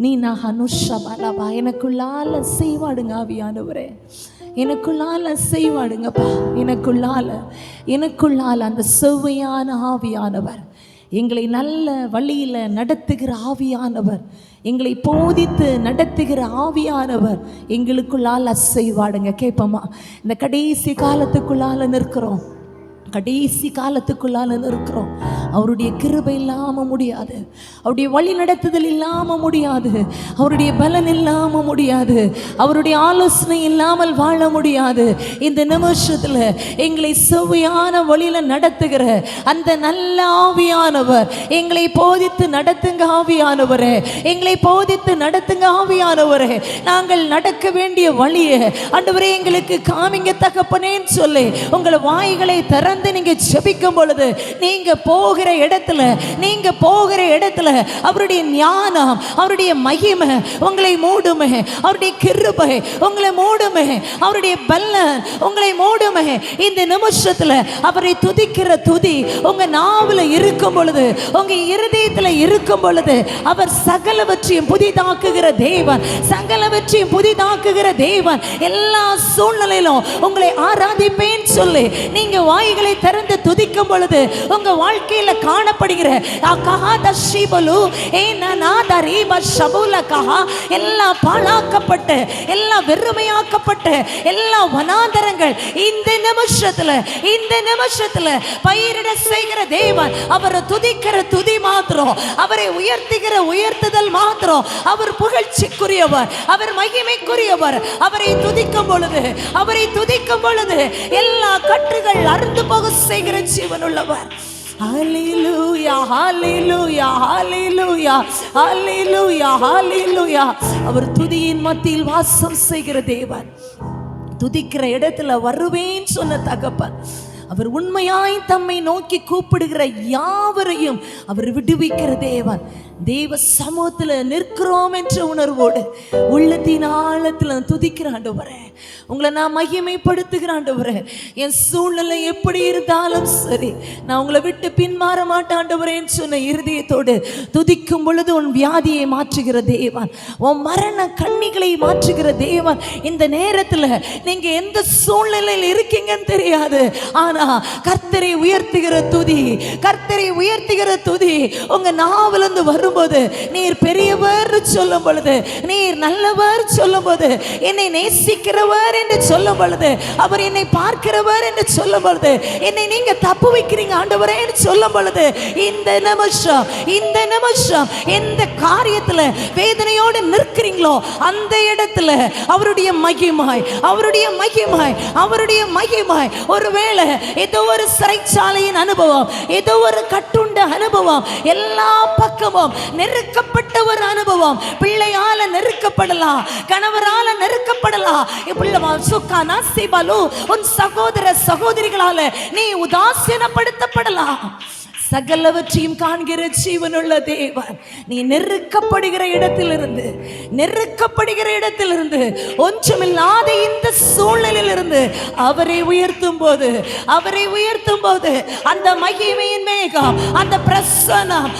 நீ நான் அனுஷபலபா எனக்குள்ளால செய்வாடுங்க ஆவியானவரே, எனக்குள்ளால செய்வாடுங்கப்பா. எனக்குள்ளால அந்த செவ்வையான ஆவியானவர், எங்களை நல்ல வழியில் நடத்துகிற ஆவியானவர், எங்களை போதித்து நடத்துகிற ஆவியானவர் எங்களுக்குள்ளால் அசைவாடுங்க. கேட்போமா? இந்த கடைசி காலத்துக்குள்ளால நிற்கிறோம், கடைசி காலத்துக்குள்ளால இருக்கிறோம். அவருடைய கிருபை இல்லாமல் முடியாது, அவருடைய வழி நடத்துதல் இல்லாமல் முடியாது, அவருடைய பலன் இல்லாமல் முடியாது, அவருடைய ஆலோசனை இல்லாமல் வாழ முடியாது. இந்த நிமிஷத்தில் எங்களை செவ்வையான வழியில் நடத்துகிற அந்த நல்ல ஆவியானவர் எங்களை போதித்து நடத்துங்க ஆவியானவரே, எங்களை போதித்து நடத்துங்க ஆவியானவரே. நாங்கள் நடக்க வேண்டிய வழியை ஆண்டவரே எங்களுக்கு காமிங்க தகப்பனேன்னு சொல்லி உங்கள் வாய்களை திறந்து நீங்க ஜெபிக்கும் பொழுது, நீங்க போகிற இடத்துல அவருடைய ஞானம், அவருடைய மகிமை உங்களை மூடுமே, அவருடைய கிருபை உங்களை மூடுமே, அவருடைய பலன் உங்களை மூடுமே. இந்த நிமிஷத்துல அவரை துதிக்கிற துதி உங்க நாவில் இருக்கும் பொழுது, உங்க இருதயத்தில் இருக்கும் பொழுது, அவர் சகலவற்றையும் புதிதாக்குகிற தேவன், சகலவற்றையும் புதிதாக்குகிற தேவன். எல்லா சூழ்நிலையிலும் உங்களை ஆராதிப்பேன் சொல்லி நீங்க வாய்களை திறந்து துதிக்கும் பொழுது உங்க வாழ்க்கையில காணப்படுகிற எல்லா பாழாக்கப்பட்ட, எல்லா வெறுமையாக்கப்பட்ட எல்லா வனாந்தரங்கள் இந்த நிமிஷத்துல பயிரிட செய்கிற தேவன். அவரை துதிக்கிற துதி மாத்திரம், அவரை உயர்த்துகிற உயர்த்துதல் மாத்திரம். அவர் புகழ்ச்சிக்குரியவர், அவர் மகிமைக்குரியவர். அவரை துதிக்கும் பொழுது எல்லா கட்டுகள் அறுந்து போக செய்கிற ஜீவன் உள்ளவர். ஹல்லேலூயா, ஹல்லேலூயா, ஹல்லேலூயா, ஹல்லேலூயா, ஹல்லேலூயா. அவர் துதியின் மத்தியில் வாசம் செய்கிற தேவன். துதிக்கிற இடத்துல வருவேன் சொன்ன தகப்பன். அவர் உண்மையாய் தம்மை நோக்கி கூப்பிடுகிற யாவரையும் அவர் விடுவிக்கிற தேவன். தேவ சமூகத்தில் நிற்கிறோம் என்ற உணர்வோடு உள்ளத்தின் ஆழத்தில் துதிக்கிற ஆண்டவரே, உங்களை நான் மகிமைப்படுத்துகிற ஆண்டவரே. என் சூழ்நிலை எப்படி இருந்தாலும் சரி, நான் உங்களை விட்டு பின்மாற மாட்டேன் ஆண்டவரேன்னு சொன்ன இருதயத்தோடு துதிக்கும் பொழுது உன் வியாதியை மாற்றுகிற தேவன், உன் மரண கண்ணிகளை மாற்றுகிற தேவன். இந்த நேரத்தில் நீங்க எந்த சூழ்நிலையில் இருக்கீங்கன்னு தெரியாது, ஆனா கர்த்தரை உயர்த்துகிற துதி உங்க நாவிலிருந்து வரும்போது, நீர் பெரியவர் சொல்லும் பொழுது, நீர் நல்லவர் சொல்லும் போது, என்னை நேசிக்கிறவர் என்று சொல்லும் பொழுது, அவர் என்னை பார்க்கிறவர் என்று சொல்லும் பொழுது, என்னை நீங்க தப்பு வைக்கிறீங்க ஆண்டவரே என்று சொல்லும் பொழுது, இந்த நிமிஷம் எந்த காரியத்துல வேதனையோடு நிற்கிறீங்களோ அந்த இடத்துல அவருடைய மகிமாய் ஒருவேளை ஏதோ ஒரு சிறைச்சாலையின் அனுபவம், ஏதோ ஒரு கட்டுண்ட அனுபவம், எல்லா பக்கமும் நெருக்கப்பட்ட ஒரு அனுபவம். பிள்ளையால நெருக்கப்படலாம், கணவரால நெருக்கப்படலாம், உன் சகோதர சகோதரிகளால நீ உதாசீனப்படுத்தப்படலாம். சகலவற்றையும் காண்கிற ஜீவனுள்ள தேவன், நீ நெருக்கப்படுகிற இடத்திலிருந்து ஒன்றுமில்லாத இந்த சூழ்நிலையிலிருந்து அவரை உயர்த்தும் போது அந்த மகிமையின் மேகம், அந்த பிரசன்னம்,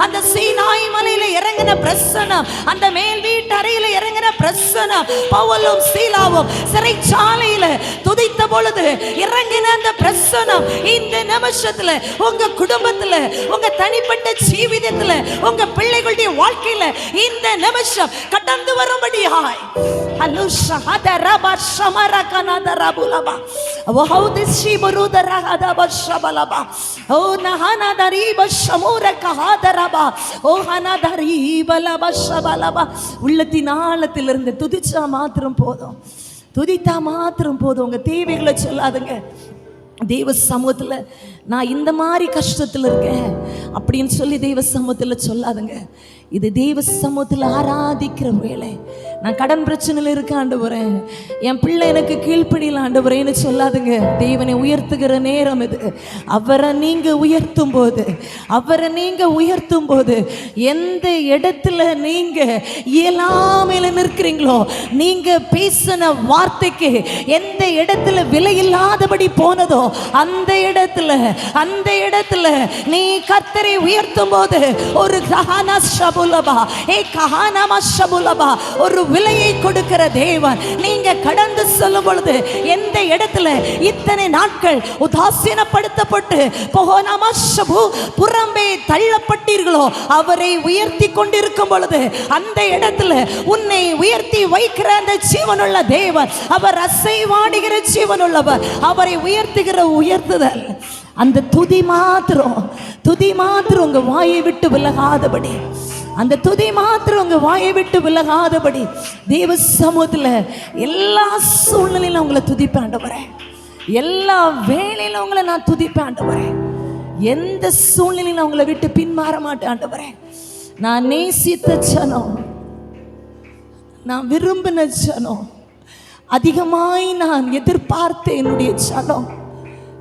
அந்த சீனாய் மலையில இறங்கின பிரசன்னம், அந்த மேல் வீட்டு அறையில இறங்கின பிரசன்னம், பவுலும் சீலாவும் சிறைச்சாலையில துதித்த பொழுது இறங்கின அந்த பிரசன்னம் இந்த நிமிஷத்துல உங்க குடும்பத்துல, உங்க தனிப்பட்ட ஜீவிதத்துல, உங்க பிள்ளைகளுடைய வாழ்க்கையில இந்த நிமிஷம் கடந்து வரும்படியாய் உள்ளத்தின் ஆழத்திலிருந்து துதிச்சா மாத்திரம் போதும், உங்க தேவைகளை சொல்லாதுங்க. தெய்வ சமூகத்தில் நான் இந்த மாதிரி கஷ்டத்தில் இருக்கேன் அப்படின்னு சொல்லி தெய்வ சமூகத்தில் சொல்லாதுங்க. இது தெய்வ சமூகத்தில் ஆராதிக்கிற வேலை. நான் கடன் பிரச்சனையில் இருக்க ஆண்டவரேன், என் பிள்ளை எனக்கு கீழ்ப்படியில் ஆண்டவரேன்னு சொல்லாதுங்க. தேவனை உயர்த்துகிற நேரம் இது. அவரை நீங்க உயர்த்தும் போது எந்த இடத்துல நீங்க இயலாமையில நிற்கிறீங்களோ, நீங்க பேசின வார்த்தைக்கு எந்த இடத்துல விலையில்லாதபடி போனதோ அந்த இடத்துல நீ கர்த்தரை உயர்த்தும் போது ஒரு ஒரு விலையை கொடுக்கிற தேவன். நீங்க கடந்து செல்லும் பொழுது எந்த இடத்துல இத்தனை நாட்கள் உதாசீனப்படுத்தப்பட்டு புறம்பே தள்ளப்பட்டீர்களோ அவரை உயர்த்தி கொண்டிருக்கும் பொழுது அந்த இடத்துல உன்னை உயர்த்தி வைக்கிற அந்த ஜீவனுள்ள தேவன், அவர் அசைவாடுகிற ஜீவனுள்ளவர், அவரை உயர்த்துகிற உயர்த்துதல். அந்த துதி மாத்திரம் உங்க வாயை விட்டு விலகாதபடி, அந்த துதி மாத்திரம் உங்க வாயை விட்டு விலகாதபடி தேவ சமூகத்தில் எல்லா சூழ்நிலையிலும் உங்களை துதிப்பேன் ஆண்டவரே. எல்லா வேளையிலும் உங்களை நான் துதிப்பேன் ஆண்டவரே. எந்த சூழ்நிலையிலும் உங்களை விட்டு பின்மாற மாட்டேன் ஆண்டவரே. நான் நேசித்த ஜனம், நான் விரும்பின ஜனம், அதிகமாய் நான் எதிர்பார்த்த என்னுடைய ஜனம்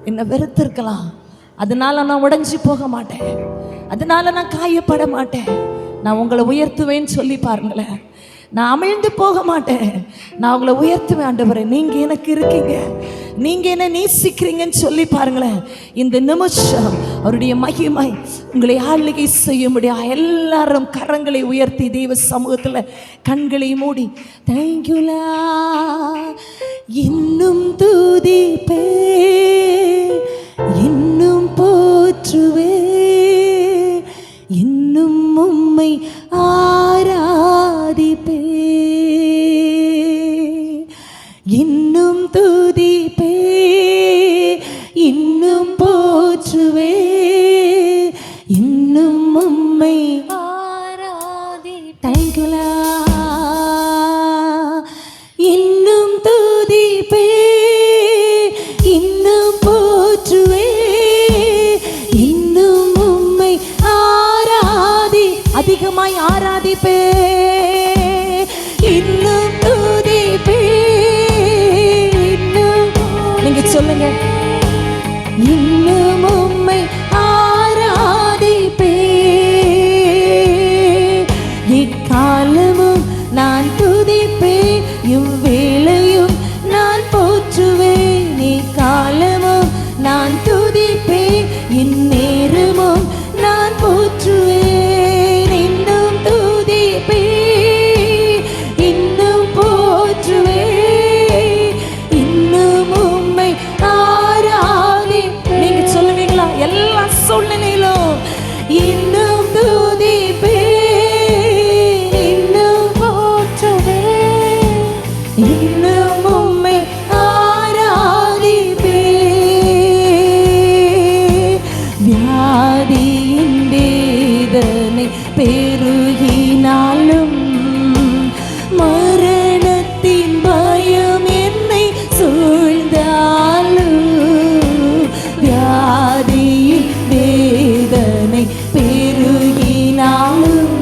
என்னை வெறுத்திருக்கலாம். அதனால நான் உடைஞ்சி போக மாட்டேன், அதனால நான் காயப்பட மாட்டேன். நான் உங்களை உயர்த்துவேன்னு சொல்லி பாருங்களேன். நான் அமிழ்ந்து போக மாட்டேன், நான் உங்களை உயர்த்துவேன் ஆண்டவரே. நீங்க எனக்கு இருக்கீங்க, நீங்க என்ன நேசிக்கிறீங்கன்னு சொல்லி பாருங்களேன். இந்த நிமிஷம் அவருடைய மகிமை உங்களை ஆளுகை செய்ய முடியும். எல்லாரும் கரங்களை உயர்த்தி தெய்வ சமூகத்தில் கண்களை மூடி தேங்க்யூலா இன்னும் துதிப்பே, இன்னும் போற்றுவே, இன்னும் உம்மை ஆராதிப்பே, இன்னும் துதிப்பே, இன்னும் போற்றுவே, இன்னும் உம்மை ஆராதி. தேங்க்யூலா இன்னும் துதிப்பே, இன்னும் போற்றுவே, இன்னும் உம்மை ஆராதி. அதிகமாய் ஆராதிப்பே, இன்னும் துதிப்பே. நீங்க சொல்லுங்க, இன்னும் உம்மை ஆராதிப்பே, எக்காலமும் நான் துதிப்பேன், இவ்வேளையும் நான் போற்றுவேன். எக்காலமும் நான் துதிப்பேன், இந்நேரமும் நான் போற்றுவேன். இன்னும் துதிப்பேன், இன்னும் போற்றுவேன், இன்னும் உம்மை ஆராதிப்பேன். நீங்க சொல்லுவீங்களா? எல்லா சூழ்நிலையிலும் இன்னும் துதிப்பேன், இன்னும் போற்றுவேன், இன்னும் உம்மை ஆராதிப்பேன். வியாதியின் வேதனை பெருகினாலும், மரணத்தின் பயம் என்னை சூழ்ந்தாலும், வியாதியின் வேதனை பெருகினாலும்,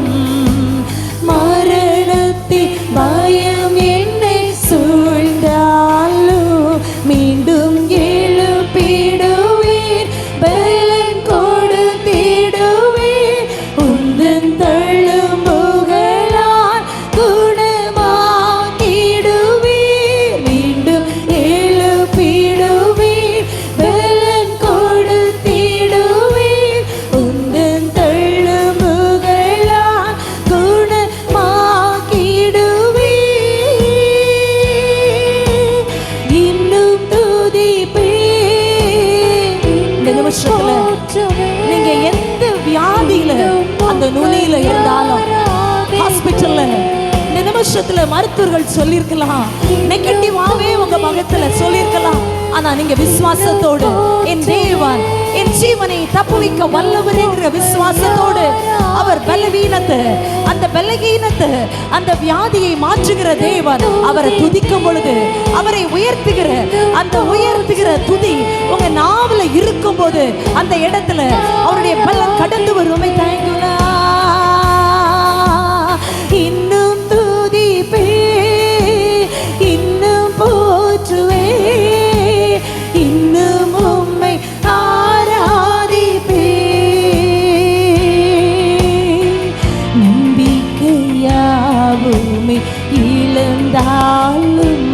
மரணத்தின் பயம் என்னை சூழ்ந்தாலும், மீண்டும் எழுப்பிடுவேன், பலன் கொடுத்திடுவேன், உந்தன் தழும்புகளால் குணமாக்கிடுவேன். மீண்டும் எழுப்பிடுவேன், பலன் கொடுத்திடுவேன், உந்தன் தழும்புகளால் குணமாக்கிடுவேன். இன்னும் துதிப்பேன். இந்த நிமிஷத்துல நீங்க எந்த வியாதியில, அந்த நுனியில இருந்தாலும், ஹாஸ்பிட்டல்ல இந்த நிமிஷத்துல மருத்துவர்கள் சொல்லியிருக்கலாம், நெகட்டிவாவே உங்க முகத்துல சொல்லியிருக்கலாம். ஆனா நீங்க விசுவாசத்தோடு, என் தேவன் என் ஜீவனை தப்புவிக்க வல்லவர் என்கிற விசுவாசத்தோடு, அவர் பலவீனத்தை, அந்த பலகீனத்தை, அந்த வியாதியை மாற்றுகிற தேவன், அவரை துதிக்கும் பொழுது, அவரை உயர்த்துகிற அந்த உயர்த்துகிற துதி உங்க நாவல இருக்கும் போது, அந்த இடத்துல அவருடைய பலன் கடந்து வருமே. தேங்க்யூலா இன்னும் துதிப்பே, இன்னும் போற்றுவே, இன்னும் உம்மை ஆராதிப்பே. நம்பிக்கையாவுமே இழந்தாலும்,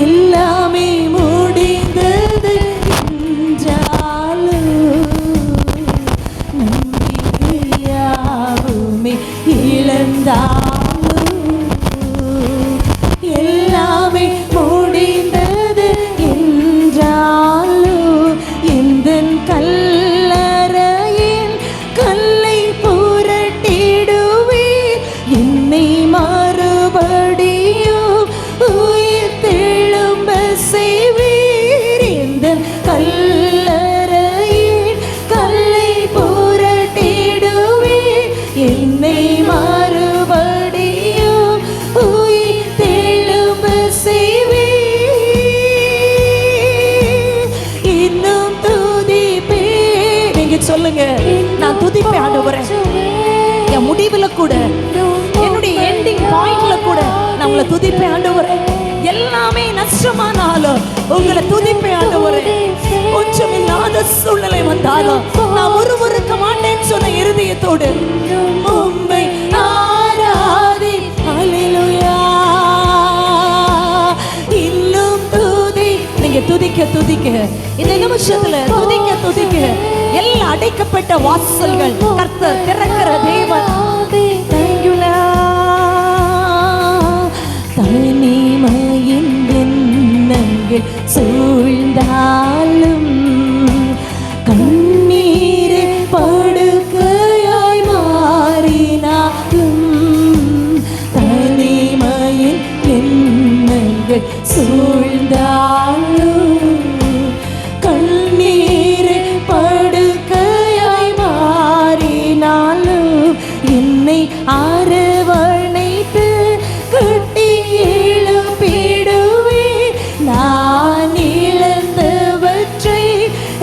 எல்லாமே முடிந்தது என்றாலும், நம்பிக்கையா இழந்தாலும் எல்லாமே முடிந்தது என்றாலும் இந்த கல்லறையின் கல்லை புரட்டிடுவே என்னை மறுபடியும் உயிர் தெழும்ப செய்வீர் இந்த கல்லறையின் கல்லை புரட்டிடுவே என்னை மறுபடியும் உயிர் தெழும்ப செய்வீர் இன்னும் துதிப்பே. நீங்க சொல்லுங்க, நான் துதிப்பேன் ஆண்டவரே. என் முடிவுல கூட, என்னுடைய எண்டிங் பாயிண்ட்ல கூட நான் உங்களை துதிப்பேன் ஆண்டவரே. எல்லாமே நஷ்டமானாலும் உங்களை துதிப்பேன் ஆண்டவரே. கொஞ்சம் இல்லாத சூழ்நிலை வந்தாலும் நான் ஒருவருக்க மாட்டேன்னு சொன்ன இருதயத்தோடு உம்மை ஆராதி. ஹல்லேலூயா. இன்னும் துதி. நீங்க துதிக்க துதிக்க இந்த நிமிஷத்துல துதிக்க துதிக்க எல்லா அடைக்கப்பட்ட வாசல்கள் கர்த்தர் திறக்கிற தேவன். தனிமையின் எண்ணங்கள் சூழ்ந்தாலும் கண்ணீரை படுக்கையாய் மாறினாலும் தனிமையின் எண்ணங்கள் சூழ்ந்தாலும் கண்ணீரை படுக்கையாய் மாறினாலும் என்னை அரவணைத்து கட்டி எழுப்பிடுவே நான் இழந்தவற்றை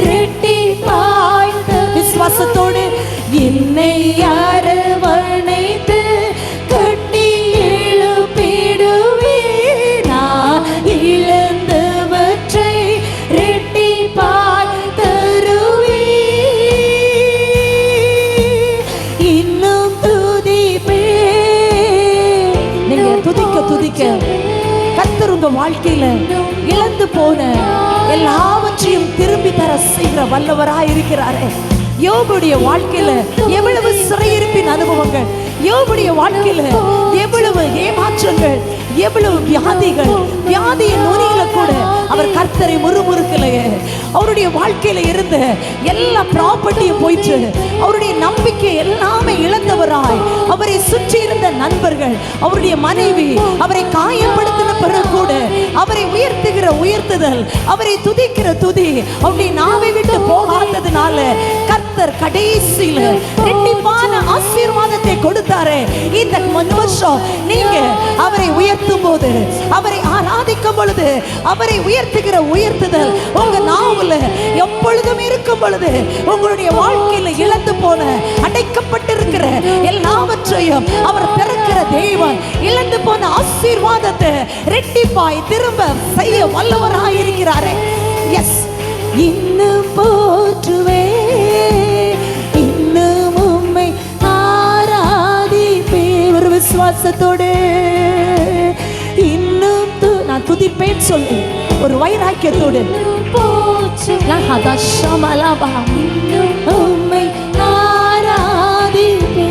இரட்டிப்பாய் விசுவாசத்தோடு என்னை அரவணைத்து கட்டி எழுப்பிடுவே நான் இழந்தவற்றை இரட்டிப்பாய் தருவே இன்னும் துதிப்பே. நீங்க துதிக்க துதிக்க கர்த்தர் உங்க வாழ்க்கையில இழந்து போன எல்லாவற்றையும் திரும்பி தர செய்கிற வல்லவராய் இருக்கிறாரே. யோபுடைய வாழ்க்கையில எவ்வளவு சிறையிருப்பின் அனுபவங்கள், யோபுடைய வாழ்க்கையில எவ்வளவு ஏமாற்றங்கள், எவ்வளவு வியாதிகள், வியாதியின் நுனியில கூட அவர் கர்த்தரை முறுமுறுக்கலையே. அவருடைய வாழ்க்கையில இருந்த எல்லா ப்ராப்பர்ட்டியும் போயிட்டு அவருடைய நம்பிக்கை எல்லாமே இழந்தவராய், அவரை சுற்றி இருந்த நண்பர்கள், அவருடைய மனைவி அவரை காயப்படுத்தின பிறகு கூட அவரை உயர்த்துகிற உயர்த்துதல், அவரை துதிக்கிற துதி அவருடைய நாவை விட்டு போகாததுனால கர்த்தர் கடைசியில ரெட்டிப்பான ஆசீர்வாதத்தை கொடுத்தாரே. இந்த வருஷம் நீங்க அவரை உயர்த்தும் போது, அவரை ஆராதிக்கும் பொழுது, அவரை உயர்த்துகிற உயர்த்துதல் உங்க நாவுல எப்பொழுதும் இருக்கும் பொழுது உங்களுடைய வாழ்க்கையில இழந்து போன அடைக்கப்பட்டிருக்கிற எல்லாவற்றையும் அவர் திறக்கிற தேவன் இழந்து போன ஆசீர்வாதத்தை ரெட்டிப்பாய் திரும்ப செய்ய வல்லவராய் இருக்கிறாரே. எஸ், இன்னும் போற்றுவே, இன்னும் உம்மை ஆராதிப்பே. ஒரு விசுவாசத்தோடு இன்னும் நான் துதிப்பேன் சொல்லு, ஒரு வைராக்கியத்தோடு உம்மை ஆராதிப்பே.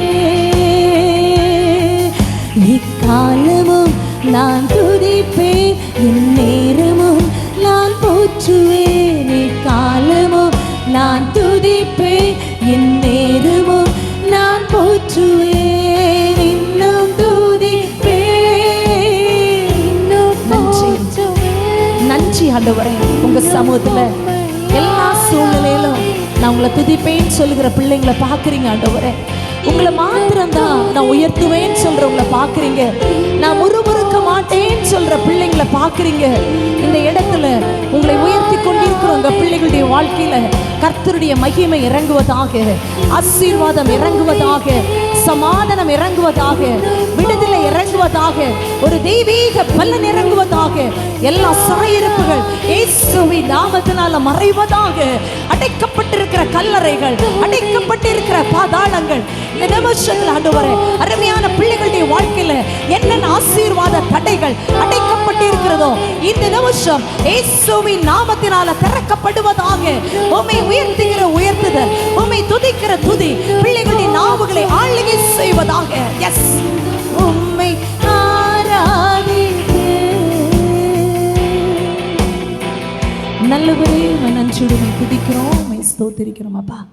இக்காலமும் நான் துதிப்பேன், என் நேரமும் நான் போற்றுவேன். இக்காலமும் நான் துதிப்பேன், என் நேரமும் நான் போற்றுவேன். இன்னும் துதிப்பேன், இன்னும் நன்றி ஆண்டவரே. உங்க சமூகத்துல எல்லா சூழ்நிலையிலும் நான் உங்களை துதிப்பேன்னு சொல்லுகிற பிள்ளைங்களை பாக்குறீங்க ஆண்டவரே. உங்களை மாத்திரம்தான் நான் உயர்த்துவேன்னு சொல்றவங்களை பாக்குறீங்க. நான் முறுமுறுக்க மாட்டேன்னு சொல்ற பிள்ளைங்களை பாக்குறீங்க. இந்த இடத்துல உங்களை உயர்த்தி கொண்டிருக்கிறவங்க பிள்ளைகளுடைய வாழ்க்கையில கர்த்தருடைய மகிமை இறங்குவதாக, ஆசீர்வாதம் இறங்குவதாக, சமாதானம் இறங்குவதாக, விடுதலை இறங்குவதாக, ஒரு தெய்வீக பலன் இறங்குவதாக, எல்லா சாயிருப்புகள் இயேசுவின் நாமத்தினால மறைவதாக. அடைக்கப்பட்டிருக்கிற கல்லறைகள், அடைக்கப்பட்டிருக்கிற பாதாளங்கள் இந்த நிமிஷத்தில் ஆண்டவரே, அருமையான பிள்ளைகளுடைய வாழ்க்கையில என்னென்ன ஆசீர்வாத தடைகள் அடைக்கப்பட்டிருக்கிறதோ இந்த நிமிஷம் இயேசுவின் நாமத்தினால திறக்கப்படுவதாக. உம்மை உயர்த்துகிற உயர்த்துதல், உம்மை துதிக்கிற துதி பிள்ளைகளுடைய நாவுகளை ஆளுகை செய்வதாக. ஆண்டவரே நன்றியுடன் துதிக்கிறோம், ஸ்தோத்திரிக்கிறோம் அப்பா.